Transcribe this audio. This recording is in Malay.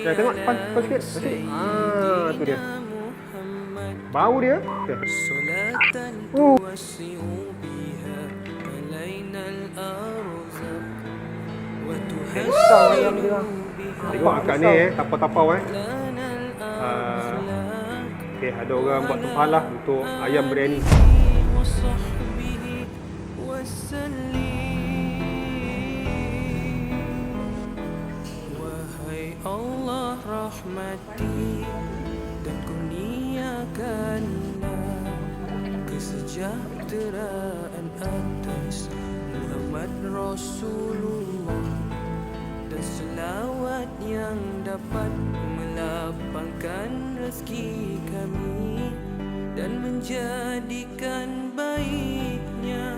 Ya, tengok depan sikit. Masih. Tu dia. Bau dia. Okay. Besar ayam dia. Tengok kat ni tapau-tapau okay, ada orang buat tempat lah untuk ayam biryani. Wahai Allah rahmati dan kurniakanlah kesejahteraan atas Muhammad Rasulullah dan selawat yang dapat melapangkan rezeki kami dan menjadikan baiknya